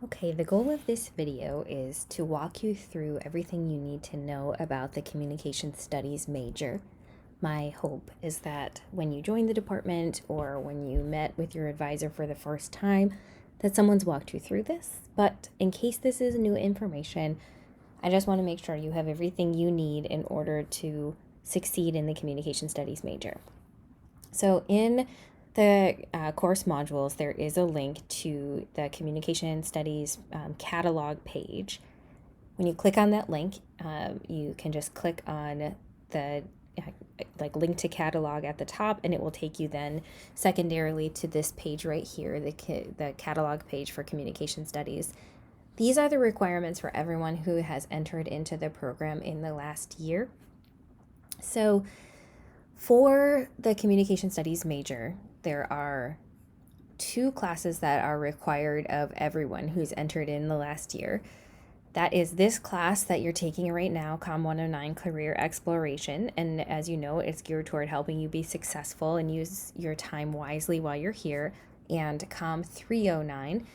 Okay, the goal of this video is to walk you through everything you need to know about the Communication Studies major. My hope is that when you join the department or when you met with your advisor for the first time, that someone's walked you through this. But in case this is new information, I just want to make sure you have everything you need in order to succeed in the Communication Studies major. So in the course modules, there is a link to the Communication Studies catalog page. When you click on that link, you can just click on the link to catalog at the top, and it will take you then secondarily to this page right here, the catalog page for Communication Studies. These are the requirements for everyone who has entered into the program in the last year. So for the Communication Studies major, there are two classes that are required of everyone who's entered in the last year. That is this class that you're taking right now, COM 109 Career Exploration. And as you know, it's geared toward helping you be successful and use your time wisely while you're here. And COM 309.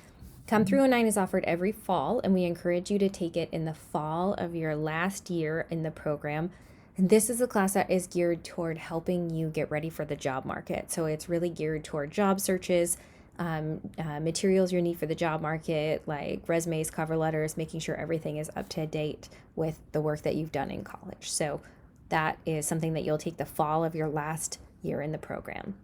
COM 309 is offered every fall, and we encourage you to take it in the fall of your last year in the program. And this is a class that is geared toward helping you get ready for the job market. So it's really geared toward job searches, materials you need for the job market, like resumes, cover letters, making sure everything is up to date with the work that you've done in college. So that is something that you'll take the fall of your last year in the program.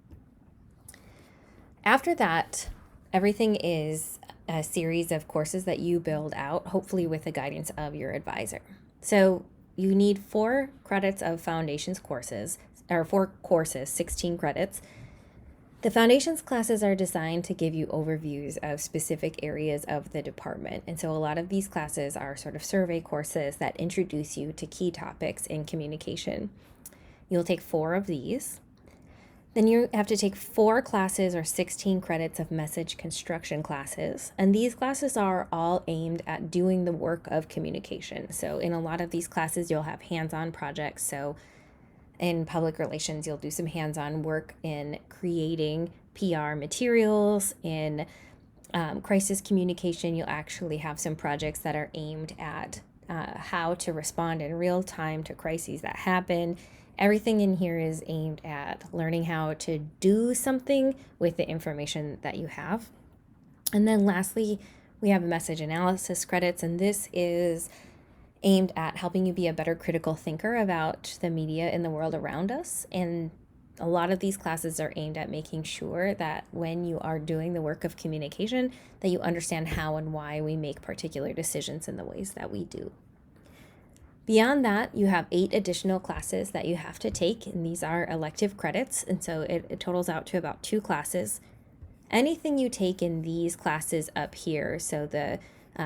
After that, everything is a series of courses that you build out, hopefully with the guidance of your advisor. So you need 4 credits of foundations courses, or 4 courses, 16 credits. The foundations classes are designed to give you overviews of specific areas of the department. And so a lot of these classes are sort of survey courses that introduce you to key topics in communication. You'll take 4 of these. Then you have to take 4 classes or 16 credits of message construction classes. And these classes are all aimed at doing the work of communication. So in a lot of these classes, you'll have hands-on projects. So in public relations, you'll do some hands-on work in creating PR materials. In crisis communication, you'll actually have some projects that are aimed at how to respond in real time to crises that happen. Everything in here is aimed at learning how to do something with the information that you have. And then lastly, we have message analysis credits, and this is aimed at helping you be a better critical thinker about the media in the world around us. And a lot of these classes are aimed at making sure that when you are doing the work of communication, that you understand how and why we make particular decisions in the ways that we do. Beyond that, you have 8 additional classes that you have to take, and these are elective credits, and so it totals out to about 2 classes. Anything you take in these classes up here, so the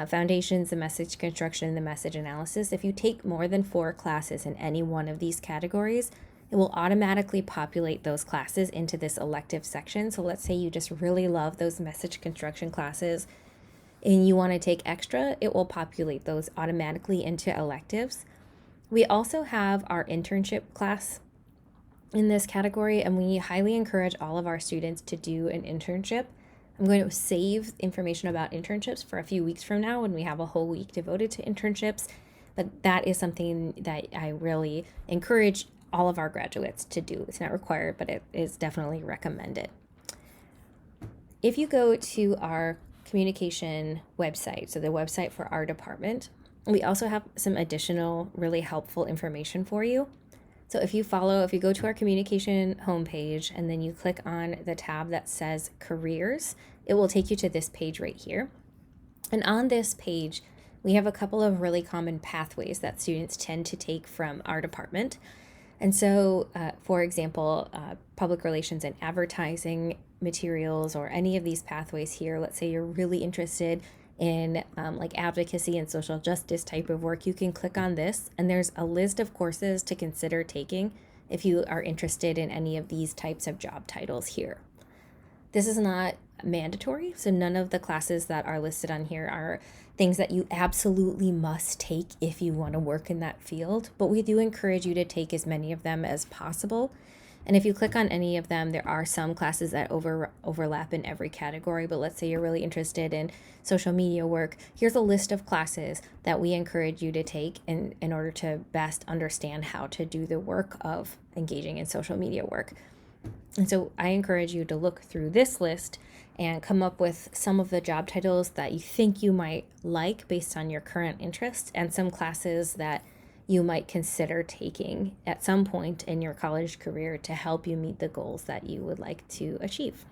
foundations, the message construction, the message analysis, if you take more than 4 classes in any one of these categories, it will automatically populate those classes into this elective section. So let's say you just really love those message construction classes and you want to take extra, it will populate those automatically into electives. We also have our internship class in this category, and we highly encourage all of our students to do an internship. I'm going to save information about internships for a few weeks from now when we have a whole week devoted to internships, but that is something that I really encourage all of our graduates to do. It's not required, but it is definitely recommended. If you go to our communication website, so the website for our department, we also have some additional really helpful information for you. So if you go to our communication homepage and then you click on the tab that says careers, it will take you to this page right here. And on this page, we have a couple of really common pathways that students tend to take from our department. And so, for example, public relations and advertising materials or any of these pathways here, let's say you're really interested in like advocacy and social justice type of work, you can click on this and there's a list of courses to consider taking if you are interested in any of these types of job titles here. This is not mandatory, so none of the classes that are listed on here are things that you absolutely must take if you want to work in that field, but we do encourage you to take as many of them as possible And if you click on any of them, there are some classes that overlap in every category. But let's say you're really interested in social media work. Here's a list of classes that we encourage you to take in order to best understand how to do the work of engaging in social media work. And so I encourage you to look through this list and come up with some of the job titles that you think you might like based on your current interests, and some classes that you might consider taking at some point in your college career to help you meet the goals that you would like to achieve.